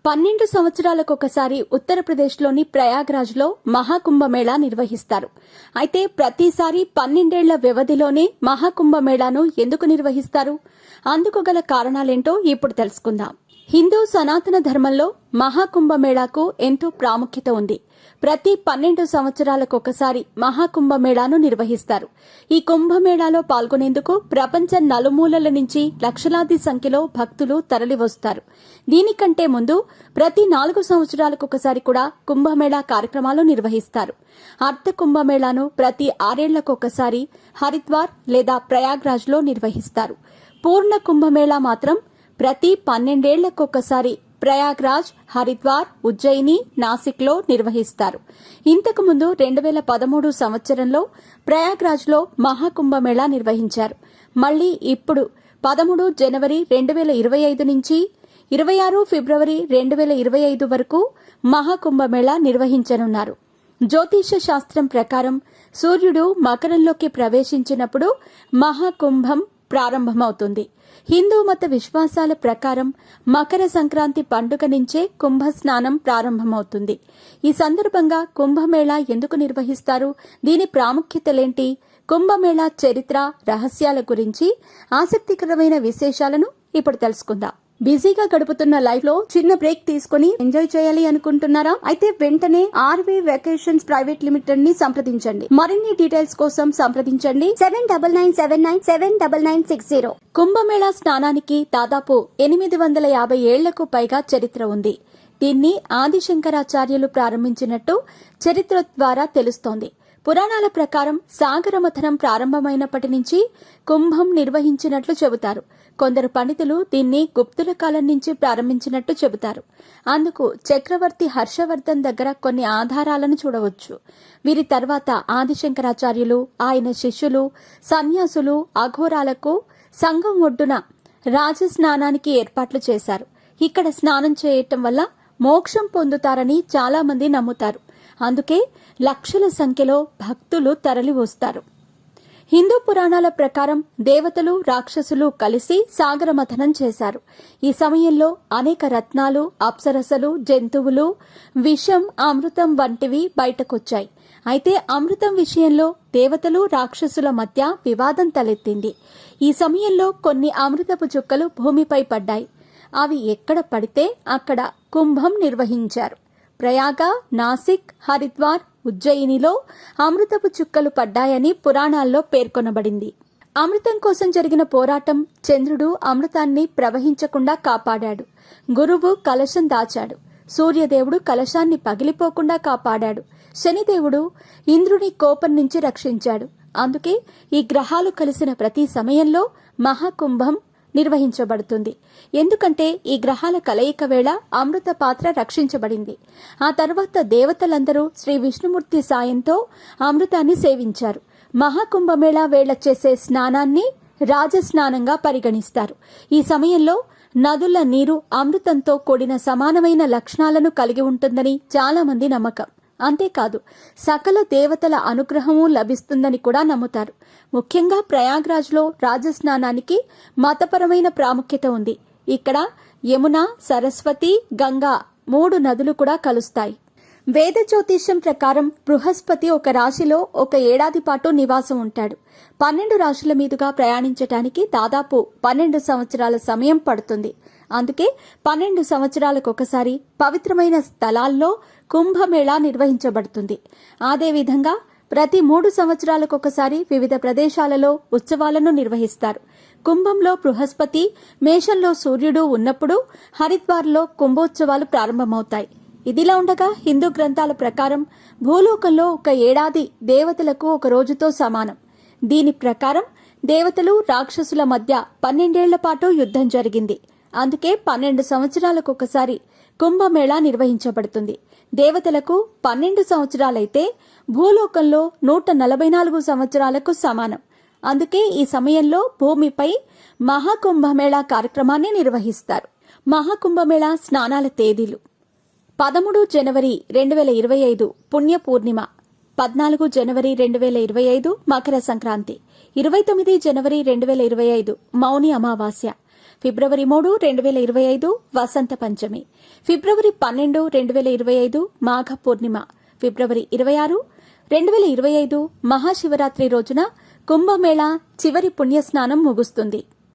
12 సంవత్సరాలకొకసారి ఉత్తరప్రదేశ్లోని ప్రయాగ్రాజ్లో మహాకుంభమేళా నిర్వహిస్తారు. అయితే ప్రతిసారి 12 ఏళ్ల వ్యవధిలోనే మహాకుంభమేళాను ఎందుకు నిర్వహిస్తారు? అందుకు గల కారణాలేంటో ఇప్పుడు తెలుసుకుందాం. హిందూ సనాతన ధర్మంలో మహాకుంభమేళాకు ఎంతో ప్రాముఖ్యత ఉంది. ప్రతి 12 సంవత్సరాలకొకసారి మహాకుంభమేళాను నిర్వహిస్తారు. ఈ కుంభమేళాలో పాల్గొనేందుకు ప్రపంచ నలుమూలల నుంచి లక్షలాది సంఖ్యలో భక్తులు తరలివస్తారు. దీనికంటే ముందు ప్రతి 4 సంవత్సరాలకొకసారి కూడా కుంభమేళా కార్యక్రమాలు నిర్వహిస్తారు. అర్ధ కుంభమేళాను ప్రతి 6 ఏళ్లకొకసారి హరిద్వార్ లేదా ప్రయాగ్రాజ్లో నిర్వహిస్తారు. పూర్ణ కుంభమేళా మాత్రం ప్రతి 12 ఏళ్లకొకసారి ప్రయాగ్రాజ్, హరిద్వార్, ఉజ్జయిని, నాసిక్లో నిర్వహిస్తారు. ఇంతకు ముందు 2013 సంవత్సరంలో ప్రయాగ్రాజ్లో మహాకుంభమేళా నిర్వహించారు. మళ్లీ ఇప్పుడు 13 జనవరి 2025 నుంచి 26 ఫిబ్రవరి 2025 వరకు మహాకుంభమేళా నిర్వహించనున్నారు. జ్యోతిష శాస్త్రం ప్రకారం సూర్యుడు మకరంలోకి ప్రవేశించినప్పుడు మహాకుంభం ప్రారంభమవుతుంది. హిందూ మత విశ్వాసాల ప్రకారం మకర సంక్రాంతి పండుగ నుంచే కుంభ స్నానం ప్రారంభమవుతుంది. ఈ సందర్భంగా కుంభమేళా ఎందుకు నిర్వహిస్తారు? దీని ప్రాముఖ్యతలేంటి? కుంభమేళా చరిత్ర, రహస్యాల గురించి ఆసక్తికరమైన విశేషాలను ఇప్పుడు తెలుసుకుందాం. బిజీగా గడుపుతున్న లైఫ్ లో చిన్న బ్రేక్ తీసుకుని ఎంజాయ్ చేయాలి అనుకుంటున్నారా? అయితే వెంటనే ఆర్వీ వెకేషన్స్ ప్రైవేట్ లిమిటెడ్ ని సంప్రదించండి. మరిన్ని డీటెయిల్స్ కోసం సంప్రదించండి 7997979960. కుంభమేళా స్నానానికి దాదాపు 850 ఏళ్లకు పైగా చరిత్ర ఉంది. దీన్ని ఆదిశంకరాచార్యులు ప్రారంభించినట్టు చరిత్ర ద్వారా తెలుస్తోంది. పురాణాల ప్రకారం సాగరమథనం ప్రారంభమైనప్పటి నుంచి కుంభం నిర్వహించినట్లు చెబుతారు. కొందరు పండితులు దీన్ని గుప్తుల కాలం నుంచి ప్రారంభించినట్టు చెబుతారు. అందుకు చక్రవర్తి హర్షవర్ధన్ దగ్గర కొన్ని ఆధారాలను చూడవచ్చు. వీరి తర్వాత ఆదిశంకరాచార్యులు, ఆయన శిష్యులు, సన్యాసులు అఘోరాలకు సంగం ఒడ్డున రాజస్నానానికి ఏర్పాట్లు చేశారు. ఇక్కడ స్నానం చేయటం వల్ల మోక్షం పొందుతారని చాలా మంది నమ్ముతారు. అందుకే లక్షల సంఖ్యలో భక్తులు తరలి వస్తారు. హిందూ పురాణాల ప్రకారం దేవతలు, రాక్షసులు కలిసి సాగరమథనం చేశారు. ఈ సమయంలో అనేక రత్నాలు, అప్సరసలు, జంతువులు, విషం, అమృతం వంటివి బయటకొచ్చాయి. అయితే అమృతం విషయంలో దేవతలు, రాక్షసుల మధ్య వివాదం తలెత్తింది. ఈ సమయంలో కొన్ని అమృతపు చుక్కలు భూమిపై పడ్డాయి. అవి ఎక్కడ పడితే అక్కడ కుంభం నిర్వహించారు. ప్రయాగ, నాసిక్, హరిద్వార్, ఉజ్జయినిలో అమృతపు చుక్కలు పడ్డాయని పురాణాల్లో పేర్కొనబడింది. అమృతం కోసం జరిగిన పోరాటం చంద్రుడు అమృతాన్ని ప్రవహించకుండా కాపాడాడు. గురువు కలశం దాచాడు. సూర్యదేవుడు కలశాన్ని పగిలిపోకుండా కాపాడాడు. శనిదేవుడు ఇంద్రుని కోపం నుంచి రక్షించాడు. అందుకే ఈ గ్రహాలు కలిసిన ప్రతి సమయంలో మహాకుంభం నిర్వహించబడుతుంది. ఎందుకంటే ఈ గ్రహాల కలయిక వేళ అమృత పాత్ర రక్షించబడింది. ఆ తర్వాత దేవతలందరూ శ్రీ విష్ణుమూర్తి సాయంతో అమృతాన్ని సేవించారు. మహాకుంభమేళా వేళ చేసే స్నానాన్ని రాజస్నానంగా పరిగణిస్తారు. ఈ సమయంలో నదుల నీరు అమృతంతో కూడిన సమానమైన లక్షణాలను కలిగి ఉంటుందని చాలా మంది నమ్మకం. అంతేకాదు సకల దేవతల అనుగ్రహము లభిస్తుందని కూడా నమ్ముతారు. ముఖ్యంగా ప్రయాగ్రాజ్లో రాజస్నానానికి మతపరమైన ప్రాముఖ్యత ఉంది. ఇక్కడ యమున, సరస్వతి, గంగా 3 నదులు కూడా కలుస్తాయి. వేద జ్యోతిష్యం ప్రకారం బృహస్పతి ఒక రాశిలో ఒక ఏడాది పాటు నివాసం ఉంటాడు. 12 రాశుల మీదుగా ప్రయాణించటానికి దాదాపు 12 సంవత్సరాల సమయం పడుతుంది. అందుకే 12 సంవత్సరాలకొకసారి పవిత్రమైన స్థలాల్లో కుంభమేళా నిర్వహించబడుతుంది. అదేవిధంగా ప్రతి 3 సంవత్సరాలకొకసారి వివిధ ప్రదేశాలలో ఉత్సవాలను నిర్వహిస్తారు. కుంభంలో బృహస్పతి, మేషంలో సూర్యుడు ఉన్నప్పుడు హరిద్వార్లో కుంభోత్సవాలు ప్రారంభమవుతాయి. ఇదిలా ఉండగా హిందూ గ్రంథాల ప్రకారం భూలోకంలో ఒక ఏడాది దేవతలకు ఒక రోజుతో సమానం. దీని ప్రకారం దేవతలు, రాక్షసుల మధ్య 12 ఏళ్ల పాటు యుద్ధం జరిగింది. అందుకే 12 సంవత్సరాలకొకసారి కుంభమేళా నిర్వహించబడుతుంది. దేవతలకు 12 సంవత్సరాలైతే భూలోకంలో 144 సంవత్సరాలకు సమానం. అందుకే ఈ సమయంలో భూమిపై మహాకుంభమేళా కార్యక్రమాన్ని నిర్వహిస్తారు. మహాకుంభమేళా స్నానాల తేదీలు: 13 జనవరి 2025 పుణ్య పూర్ణిమ, 14 జనవరి 2025 మకర సంక్రాంతి, 29 జనవరి 2025 మౌని అమావాస్య, ఫిబ్రవరి 3, 2025 వసంత పంచమి, ఫిబ్రవరి 12, 2025 మాఘ పూర్ణిమ, ఫిబ్రవరి 26, 2025 మహాశివరాత్రి రోజున కుంభమేళా చివరి పుణ్యస్నానం ముగుస్తుంది.